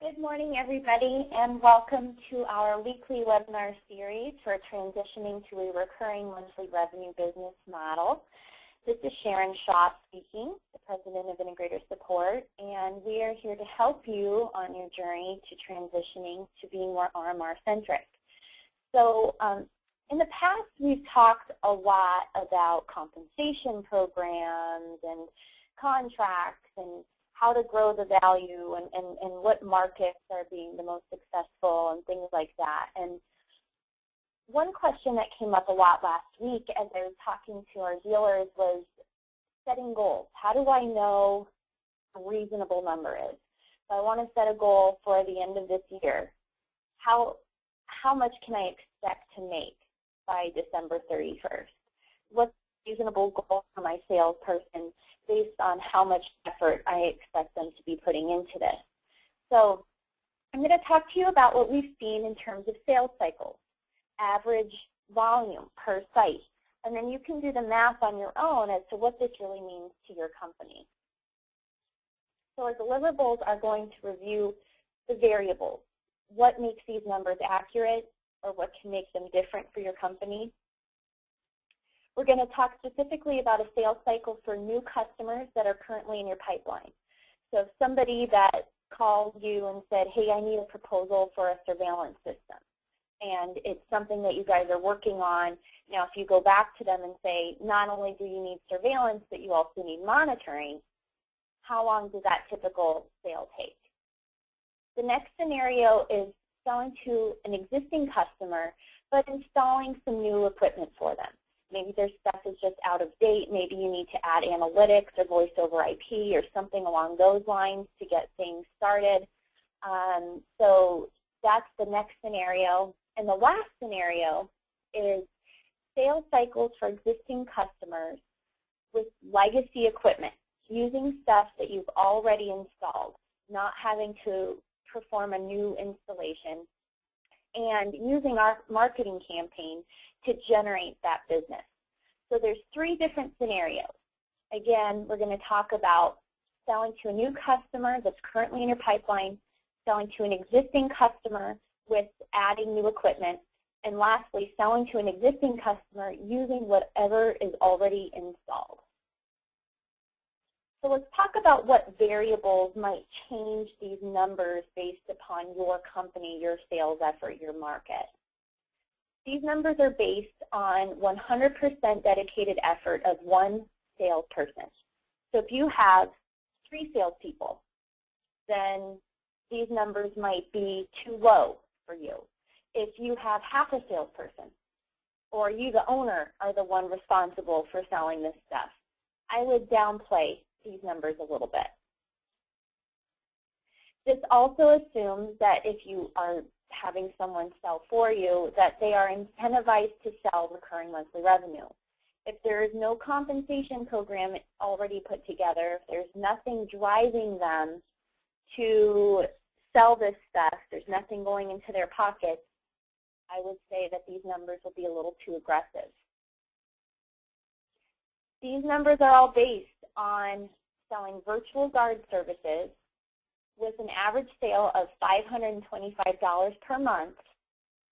Good morning, everybody, and welcome to our weekly webinar series for transitioning to a recurring monthly revenue business model. This is Sharon Shaw speaking, the President of Integrator Support, and we are here to help you on your journey to transitioning to being more RMR-centric. So in the past, we've talked a lot about compensation programs and contracts and how to grow the value and what markets are being the most successful and things like that. And one question that came up a lot last week as I was talking to our dealers was setting goals. How do I know a reasonable number is? So I want to set a goal for the end of this year. How much can I expect to make by December 31st? What's a reasonable goal for my salesperson based on how much effort I expect them to be putting into this? So I'm going to talk to you about what we've seen in terms of sales cycles, average volume per site, and then you can do the math on your own as to what this really means to your company. So our deliverables are going to review the variables. What makes these numbers accurate or what can make them different for your company? We're going to talk specifically about a sales cycle for new customers that are currently in your pipeline. So if somebody that called you and said, hey, I need a proposal for a surveillance system, and it's something that you guys are working on. Now, if you go back to them and say, not only do you need surveillance, but you also need monitoring, how long does that typical sale take? The next scenario is selling to an existing customer, but installing some new equipment for them. Maybe their stuff is just out of date. Maybe you need to add analytics or voice over IP or something along those lines to get things started. So that's the next scenario. And the last scenario is sales cycles for existing customers with legacy equipment, using stuff that you've already installed, not having to perform a new installation, and using our marketing campaign to generate that business. So there's three different scenarios. Again, we're going to talk about selling to a new customer that's currently in your pipeline, selling to an existing customer with adding new equipment, and lastly, selling to an existing customer using whatever is already installed. So let's talk about what variables might change these numbers based upon your company, your sales effort, your market. These numbers are based on 100% dedicated effort of one salesperson. So if you have 3 salespeople, then these numbers might be too low for you. If you have half a salesperson, or you, the owner, are the one responsible for selling this stuff, I would downplay these numbers a little bit. This also assumes that if you are having someone sell for you, that they are incentivized to sell recurring monthly revenue. If there is no compensation program already put together, if there's nothing driving them to sell this stuff, there's nothing going into their pockets, I would say that these numbers will be a little too aggressive. These numbers are all based on selling virtual guard services with an average sale of $525 per month,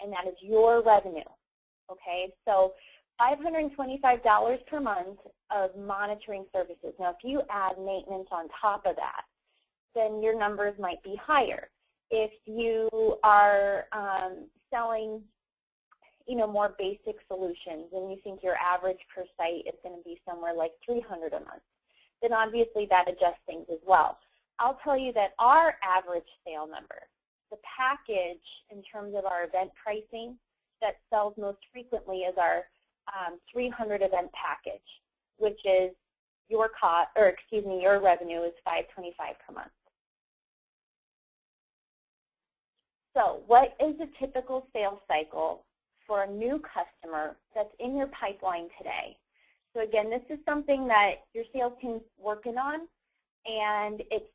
and that is your revenue. Okay, so $525 per month of monitoring services. Now, if you add maintenance on top of that, then your numbers might be higher. If you are selling, more basic solutions, and you think your average per site is going to be somewhere like $300 a month, then obviously that adjusts things as well. I'll tell you that our average sale number, the package in terms of our event pricing that sells most frequently is our 300 event package, which is your cost, or excuse me, your revenue is $525 per month. So what is a typical sales cycle for a new customer that's in your pipeline today? So again, this is something that your sales team's working on, and it's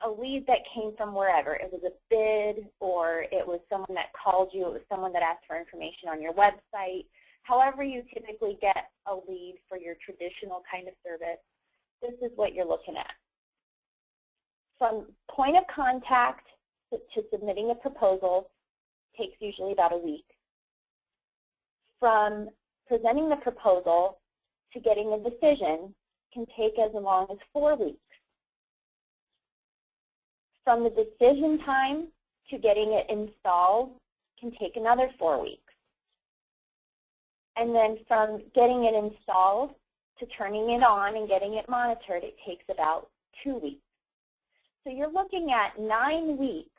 a lead that came from wherever. It was a bid, or it was someone that called you, it was someone that asked for information on your website. However you typically get a lead for your traditional kind of service, this is what you're looking at. From point of contact to submitting a proposal takes usually about a week. From presenting the proposal to getting a decision can take as long as 4 weeks. From the decision time to getting it installed can take another 4 weeks. And then from getting it installed to turning it on and getting it monitored, it takes about 2 weeks. So you're looking at 11 weeks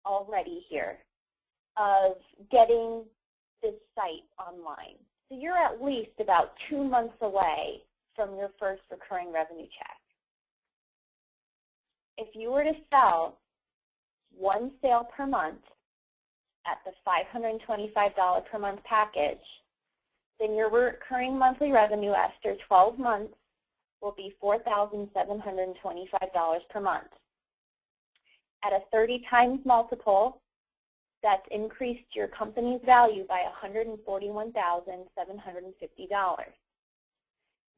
already here of getting this site online. So you're at least about 2 months away from your first recurring revenue check. If you were to sell 1 sale per month at the $525 per month package, then your recurring monthly revenue after 12 months will be $4,725 per month. At a 30 times multiple, that's increased your company's value by $141,750.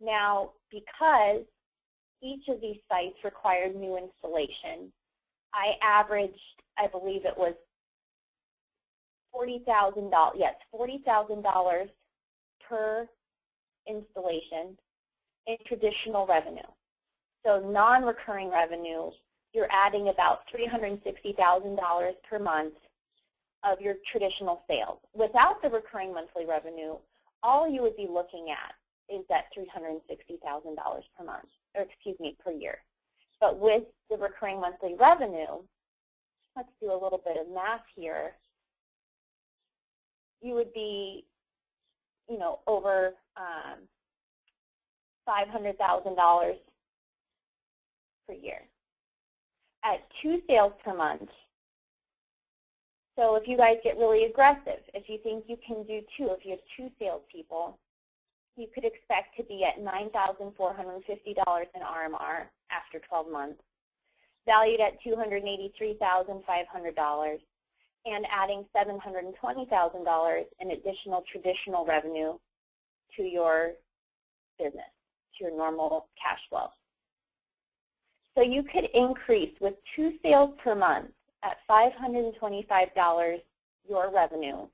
Now, because each of these sites required new installation, I averaged, I believe it was $40,000, yes, $40,000 per installation in traditional revenue. So non-recurring revenue, you're adding about $360,000 per month of your traditional sales. Without the recurring monthly revenue, all you would be looking at is that $360,000 per month, or excuse me, per year. But with the recurring monthly revenue, let's do a little bit of math here. You would be, you know, over $500,000 per year. At 2 sales per month, so if you guys get really aggressive, if you think you can do 2, if you have 2 salespeople, you could expect to be at $9,450 in RMR after 12 months, valued at $283,500, and adding $720,000 in additional traditional revenue to your business, to your normal cash flow. So you could increase with 2 sales per month at $525 your revenue,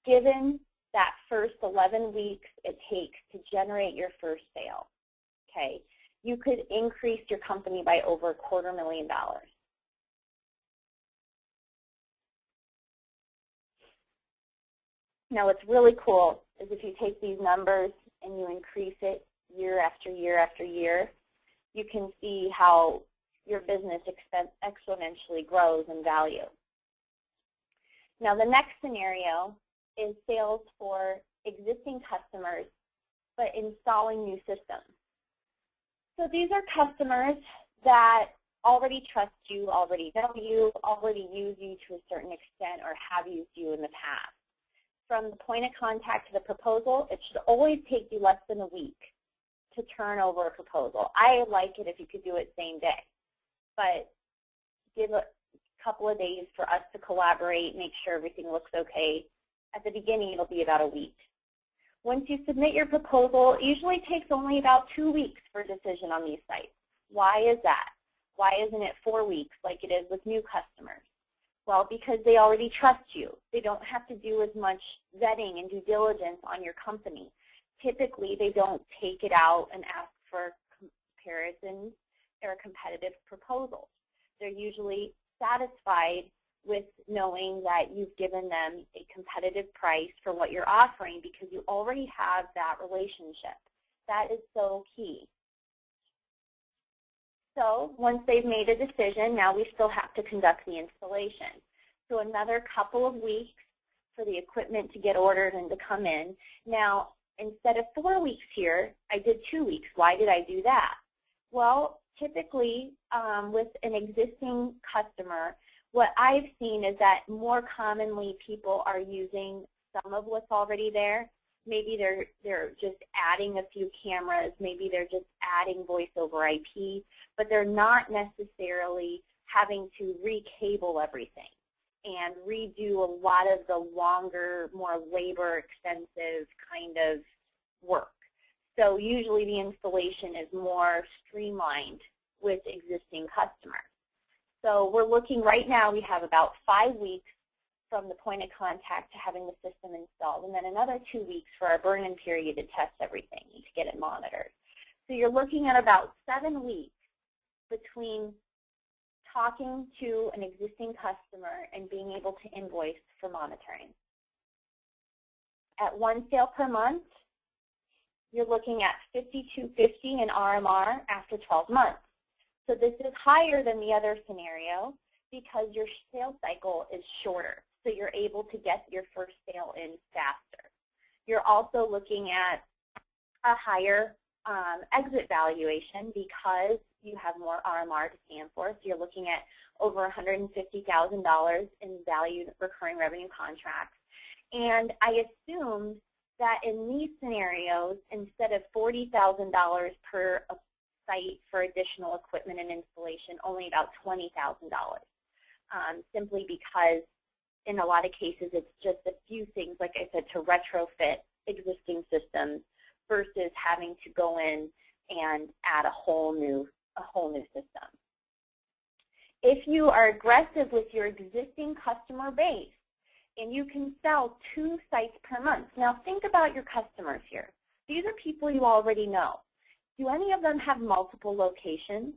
given that first 11 weeks it takes to generate your first sale. Okay, you could increase your company by over $250,000. Now what's really cool is if you take these numbers and you increase it year after year after year, you can see how your business exponentially grows in value. Now the next scenario is sales for existing customers but installing new systems. So these are customers that already trust you, already know you, already use you to a certain extent or have used you in the past. From the point of contact to the proposal, it should always take you less than a week to turn over a proposal. I like it if you could do it same day, but give a couple of days for us to collaborate, make sure everything looks okay. At the beginning, it'll be about a week. Once you submit your proposal, it usually takes only about 2 weeks for a decision on these sites. Why is that? Why isn't it 4 weeks like it is with new customers? Well, because they already trust you. They don't have to do as much vetting and due diligence on your company. Typically, they don't take it out and ask for comparisons or competitive proposals. They're usually satisfied with knowing that you've given them a competitive price for what you're offering because you already have that relationship. That is so key. So once they've made a decision, now we still have to conduct the installation. So another couple of weeks for the equipment to get ordered and to come in. Now, instead of 4 weeks here, I did 2 weeks. Why did I do that? Well, typically with an existing customer, what I've seen is that more commonly people are using some of what's already there. Maybe they're just adding a few cameras. Maybe they're just adding voice over IP, but they're not necessarily having to re-cable everything and redo a lot of the longer, more labor-extensive kind of work. So usually the installation is more streamlined with existing customers. So we're looking right now, we have about 5 weeks from the point of contact to having the system installed, and then another 2 weeks for our burn-in period to test everything and to get it monitored. So you're looking at about 7 weeks between talking to an existing customer and being able to invoice for monitoring. At 1 sale per month, you're looking at $5,250 in RMR after 12 months. So this is higher than the other scenario because your sales cycle is shorter. So you're able to get your first sale in faster. You're also looking at a higher exit valuation because you have more RMR to stand for. So you're looking at over $150,000 in valued recurring revenue contracts. And I assumed that in these scenarios, instead of $40,000 per site for additional equipment and installation, only about $20,000, simply because in a lot of cases it's just a few things, like I said, to retrofit existing systems versus having to go in and add a whole new system. If you are aggressive with your existing customer base and you can sell 2 sites per month, now think about your customers here. These are people you already know. Do any of them have multiple locations?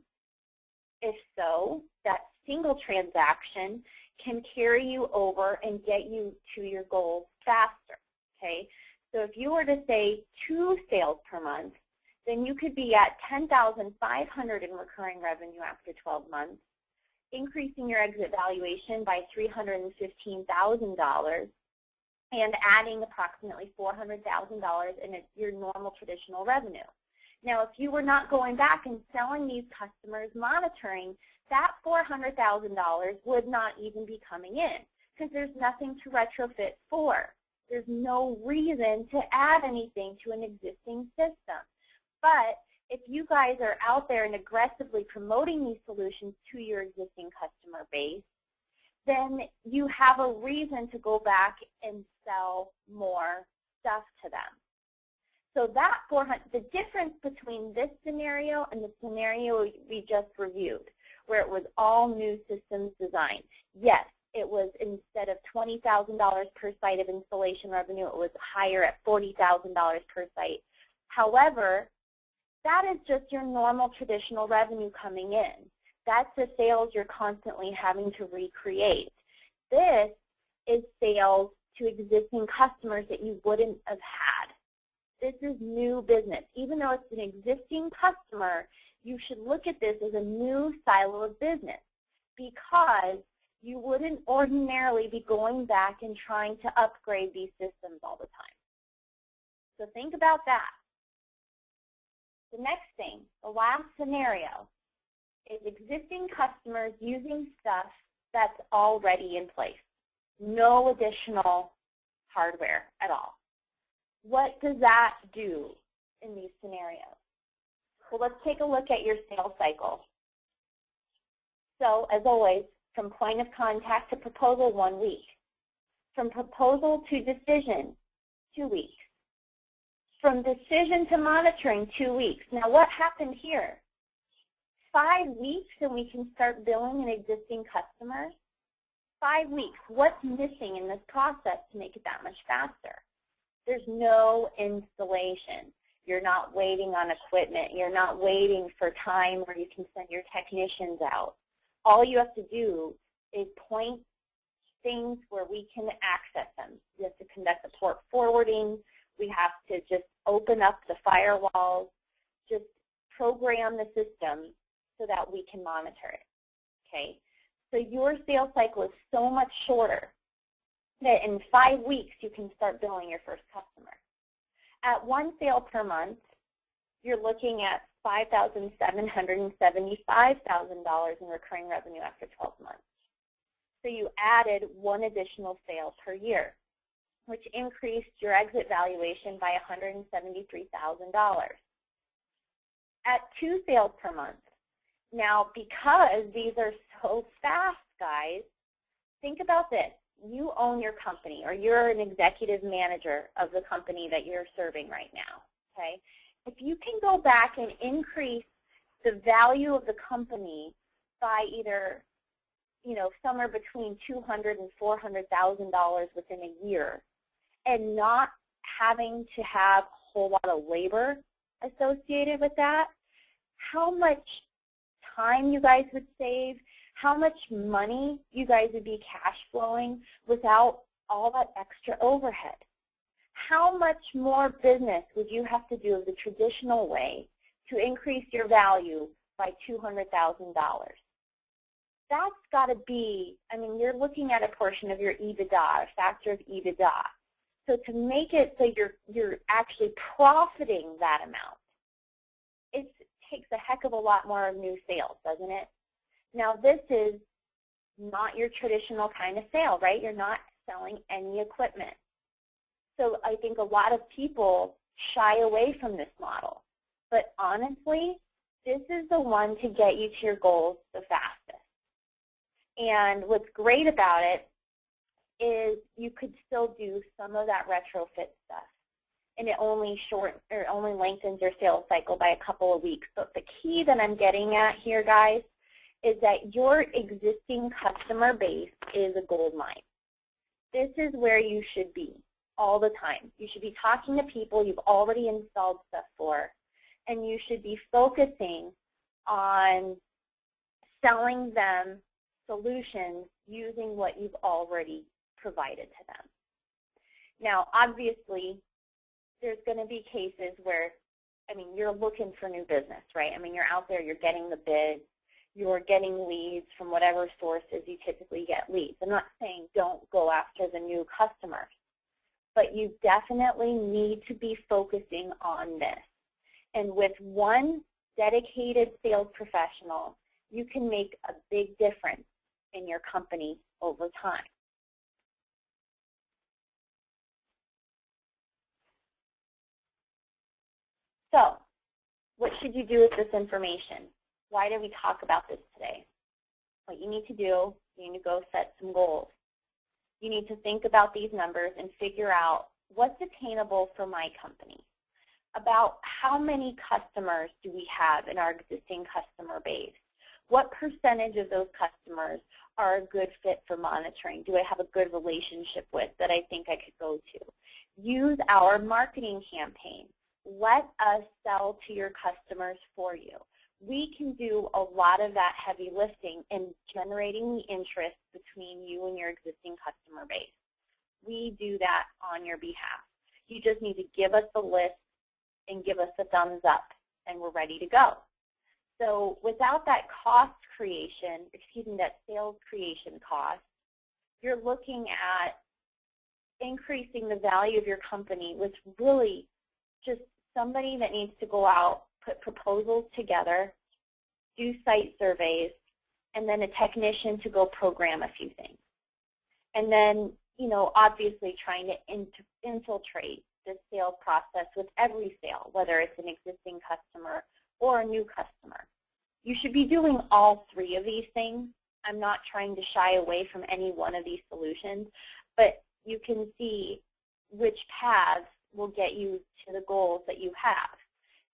If so, that single transaction can carry you over and get you to your goals faster, okay? So if you were to say 2 sales per month, then you could be at $10,500 in recurring revenue after 12 months, increasing your exit valuation by $315,000, and adding approximately $400,000 in your normal traditional revenue. Now, if you were not going back and selling these customers monitoring, that $400,000 would not even be coming in because there's nothing to retrofit for. There's no reason to add anything to an existing system. But if you guys are out there and aggressively promoting these solutions to your existing customer base, then you have a reason to go back and sell more stuff to them. So that the difference between this scenario and the scenario we just reviewed, where it was all new systems design, yes, it was instead of $20,000 per site of installation revenue, it was higher at $40,000 per site. However, that is just your normal traditional revenue coming in. That's the sales you're constantly having to recreate. This is sales to existing customers that you wouldn't have had. This is new business. Even though it's an existing customer, you should look at this as a new silo of business because you wouldn't ordinarily be going back and trying to upgrade these systems all the time. So think about that. The next thing, the last scenario, is existing customers using stuff that's already in place. No additional hardware at all. What does that do in these scenarios? Well, let's take a look at your sales cycle. So, as always, from point of contact to proposal, 1 week. From proposal to decision, 2 weeks. From decision to monitoring, 2 weeks. Now, what happened here? 5 weeks and we can start billing an existing customer? 5 weeks. What's missing in this process to make it that much faster? There's no installation. You're not waiting on equipment. You're not waiting for time where you can send your technicians out. All you have to do is point things where we can access them. We have to conduct the port forwarding. We have to just open up the firewalls, just program the system so that we can monitor it, okay? So your sales cycle is so much shorter that in 5 weeks you can start billing your first customer. At 1 sale per month, you're looking at $5,775,000 in recurring revenue after 12 months. So you added 1 additional sale per year, which increased your exit valuation by $173,000. At 2 sales per month, now because these are so fast, guys, think about this. You own your company, or you're an executive manager of the company that you're serving right now, okay? If you can go back and increase the value of the company by either somewhere between $200,000 and $400,000 within a year, and not having to have a whole lot of labor associated with that, how much time you guys would save, how much money you guys would be cash flowing without all that extra overhead. How much more business would you have to do the traditional way to increase your value by $200,000? That's got to be, you're looking at a portion of your EBITDA, a factor of EBITDA. So to make it so you're actually profiting that amount, it takes a heck of a lot more of new sales, doesn't it? Now, this is not your traditional kind of sale, right? You're not selling any equipment. So I think a lot of people shy away from this model. But honestly, this is the one to get you to your goals the fastest. And what's great about it is you could still do some of that retrofit stuff, and it only lengthens your sales cycle by a couple of weeks. But the key that I'm getting at here, guys, is that your existing customer base is a gold mine. This is where you should be all the time. You should be talking to people you've already installed stuff for, and you should be focusing on selling them solutions using what you've already provided to them. Now, obviously, there's going to be cases where, you're looking for new business, right? You're out there, you're getting the bids, you're getting leads from whatever sources you typically get leads. I'm not saying don't go after the new customers, but you definitely need to be focusing on this. And with one dedicated sales professional, you can make a big difference in your company over time. So, what should you do with this information? Why did we talk about this today? What you need to do, you need to go set some goals. You need to think about these numbers and figure out what's attainable for my company. About how many customers do we have in our existing customer base? What percentage of those customers are a good fit for monitoring? Do I have a good relationship with that I think I could go to? Use our marketing campaign. Let us sell to your customers for you. We can do a lot of that heavy lifting in generating the interest between you and your existing customer base. We do that on your behalf. You just need to give us the list and give us a thumbs up, and we're ready to go. So without that that sales creation cost, you're looking at increasing the value of your company with really just somebody that needs to go out, put proposals together, do site surveys, and then a technician to go program a few things. And then, obviously trying to infiltrate the sales process with every sale, whether it's an existing customer or a new customer. You should be doing all three of these things. I'm not trying to shy away from any one of these solutions, but you can see which paths will get you to the goals that you have.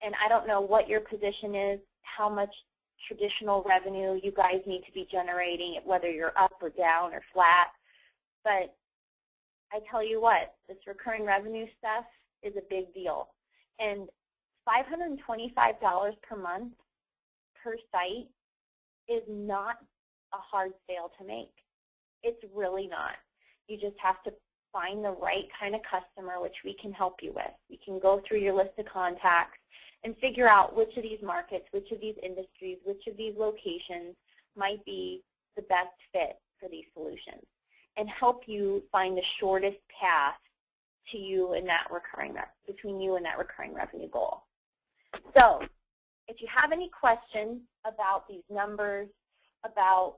And I don't know what your position is, how much traditional revenue you guys need to be generating, whether you're up or down or flat, but I tell you what, this recurring revenue stuff is a big deal. And $525 per month per site is not a hard sale to make. It's really not. You just have to find the right kind of customer, which we can help you with. We can go through your list of contacts and figure out which of these markets, which of these industries, which of these locations might be the best fit for these solutions, and help you find the shortest path to you and that between you and that recurring revenue goal. So if you have any questions about these numbers, about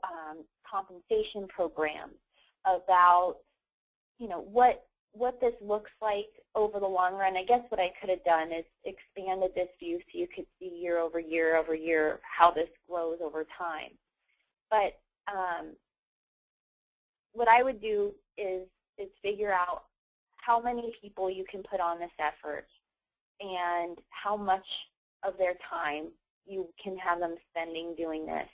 compensation programs, about what this looks like over the long run, I guess what I could have done is expanded this view so you could see year over year over year how this grows over time. But what I would do is figure out how many people you can put on this effort and how much of their time you can have them spending doing this.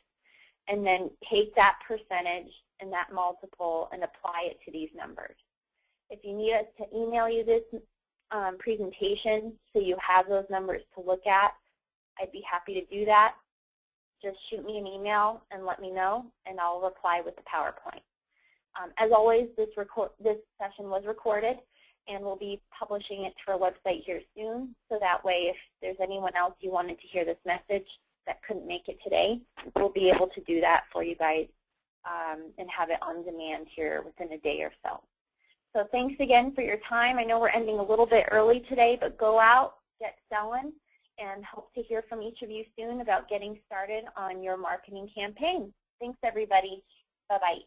and then take that percentage and that multiple and apply it to these numbers. If you need us to email you this presentation so you have those numbers to look at, I'd be happy to do that. Just shoot me an email and let me know, and I'll reply with the PowerPoint. As always, this session was recorded, and we'll be publishing it to our website here soon, so that way if there's anyone else you wanted to hear this message that couldn't make it today, we'll be able to do that for you guys and have it on demand here within a day or so. So thanks again for your time. I know we're ending a little bit early today, but go out, get selling, and hope to hear from each of you soon about getting started on your marketing campaign. Thanks, everybody. Bye-bye.